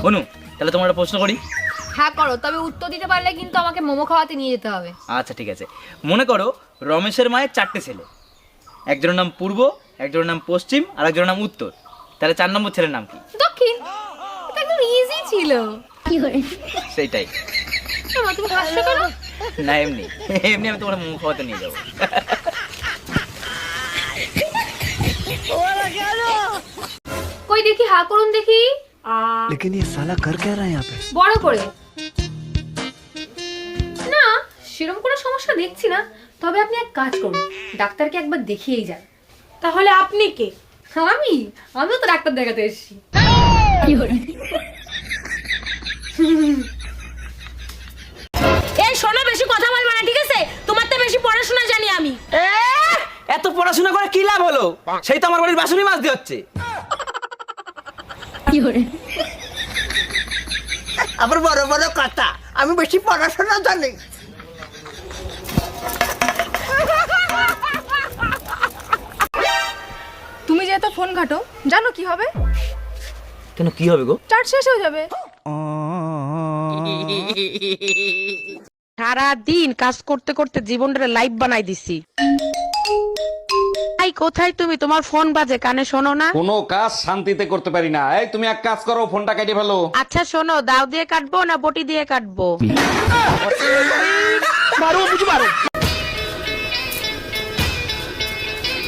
অনু, তাহলে তোমার একটা প্রশ্ন করি। হ্যাঁ করো, তবে উত্তর দিতে পারলে কিন্তু আমাকে মোমো খাওয়াতে নিয়ে যেতে হবে। আচ্ছা ঠিক আছে। মনে করো রমেশের মায়ের 4টে ছেলে, একজনের নাম পূর্ব, একজনের নাম পশ্চিম, আর একজনের নাম উত্তর। তাহলে 4 নম্বর ছেলের নাম কি? দক্ষিণ। এটা একদম ইজি ছিল। সেইটাই। তুমি হাসছো কেন? না এমনি এমনি আমি তোমার মুখ খাওয়াতে নিয়ে যাবো। কই দেখি, হা করুন দেখি। लेकिन ये साला कर क्या रहा है यहाँ पे? বড় করে। না, সেরকম কোনো সমস্যা দেখছি না। তবে আপনি এক কাজ করুন, ডাক্তারকে একবার দেখিয়েই যান। তাহলে আপনি কে? আমিও তো ডাক্তার দেখাতে এসেছি। এই শোনো, বেশি কথা বলবা না, ঠিক আছে? তোমার তো বেশি পড়াশোনা জানি আমি। এত পড়াশোনা করে কি লাভ হলো? সেই তো আমার বাড়ির বাসুনি মাছ দিয়ে হচ্ছে। আবার বড় বড় কথা, আমি বেশি পড়াশোনা জানি। তুমি যেহেতু ফোন ঘাটো, জানো কি হবে? কেন, কি হবে গো? চার্জ শেষ হয়ে যাবে। সারা দিন কাজ করতে করতে জীবনটা লাইফ বানাই দিছি। এই কোথায় তুমি? তোমার ফোন বাজে, কানে শোনো না? কোনো কাজ শান্তিতে করতে পারি না। এই তুমি এক কাজ করো, ফোনটা কেটে ফেলো। আচ্ছা শোনো, দাও দিয়ে কাটবো না বটি দিয়ে কাটবো?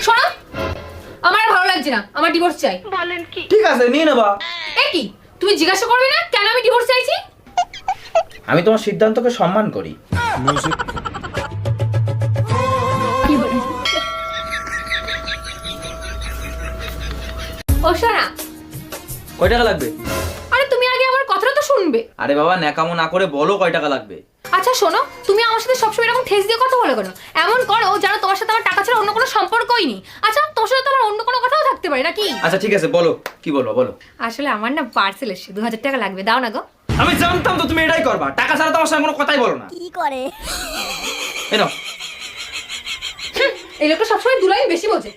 শোনো, আমার আর ভালো লাগছে না, আমার ডিভোর্স চাই। ঠিক আছে, নিয়ে নেবা। এ কি, তুমি জিজ্ঞাসা করবে না কেন আমি ডিভোর্স চাইছি? আমি তোমার সিদ্ধান্তকে সম্মান করি। ও শোনা, কয় টাকা লাগবে? আরে তুমি আগে আমার কথাটা তো শুনবে। আরে বাবা, ন্যাকামো না করে বলো কয় টাকা লাগবে। আচ্ছা শোনো, তুমি আমার সাথে সবসময় এরকম ঠেস দিয়ে কথা বলো কেন? এমন করো যেন তোমার সাথে আমার টাকা ছাড়া অন্য কোনো সম্পর্কই নেই। আচ্ছা, তোমার সাথে তো আমার অন্য কোনো কথাও থাকতে পারে নাকি? আচ্ছা ঠিক আছে, বলো কি বলবো বলো। আসলে আমার না পার্সেল এসে 2000 টাকা লাগবে, দাও না গো। আমি জানতাম তো তুমি এটাই করবা। টাকা ছাড়া তো আমার সঙ্গে কোনো কথাই বলো না। কি করে? এই নাও। এই লোকটা সবসময় দুলাই বেশি বোঝে।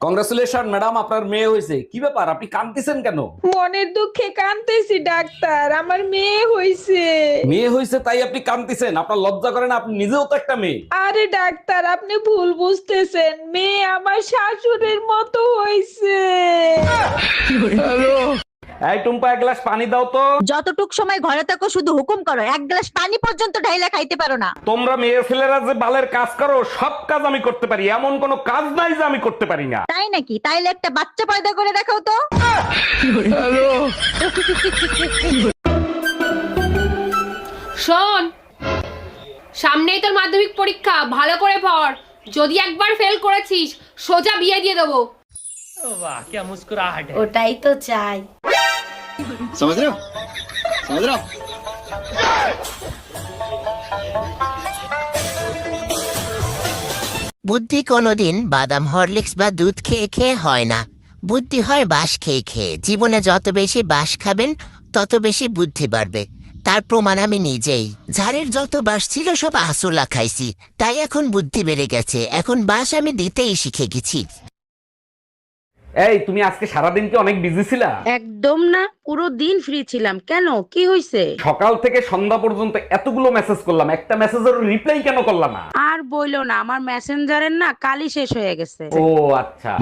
কংগ্রেচুলেশন ম্যাডাম, আপনার মেয়ে হয়েছে। কি ব্যাপার, আপনি কাঁদতেছেন কেন? মনের দুঃখে কাঁদতেছি ডাক্তার, আমার মেয়ে হইছে। মেয়ে হয়েছে তাই আপনি কাঁদতেছেন? আপনার লজ্জা করে না? আপনি নিজেও তো একটা মেয়ে। আরে ডাক্তার, আপনি ভুল বুঝতেছেন, মেয়ে আমার শাশুড়ির মতো হইছে। এই টুম্পা, এক গ্লাস পানি দাও তো। যতটুক সময় ঘরে থাকো শুধু হুকুম করো, এক গ্লাস পানি পর্যন্ত ঢাইলা খাইতে পারো না। তোমরা মেয়ে ছেলেরা যে বালের কাজ করো, সব কাজ আমি করতে পারি, এমন কোনো কাজ নাই যে আমি করতে পারি না। তাই নাকি? তাইলে একটা বাচ্চা পয়দা করে দেখাও তো। শোন, সামনেই তোর মাধ্যমিক পরীক্ষা, ভালো করে পড়। যদি একবার ফেল করেছিস সোজা বিয়ে দিয়ে দেবো। ওটাই তো চাই। समझ रहे हो? समझ रहे हो? বুদ্ধি কোনোদিন বাদাম হরলিক্স বা দুধ খেয়ে খেয়ে হয় না, বুদ্ধি হয় বাঁশ খেয়ে খেয়ে। জীবনে যত বেশি বাঁশ খাবেন তত বেশি বুদ্ধি বাড়বে। তার প্রমাণ আমি নিজেই। ঝাড়ের যত বাঁশ ছিল সব আসলা খাইছি, তাই এখন বুদ্ধি বেড়ে গেছে। এখন বাঁশ আমি দিতেই শিখে গেছি। এই তুমি আজকে সারাদিন কি অনেক বিজি ছিলা? একদম না, পুরো দিন ফ্রি ছিলাম। কেন, কি হয়েছে? সকাল থেকে সন্ধ্যা পর্যন্ত এতগুলো মেসেজ করলাম, একটা মেসেজের রিপ্লাই কেন করলাম না? আর বইলো না, আমার মেসেঞ্জারের না কালই শেষ হয়ে গেছে। ও আচ্ছা।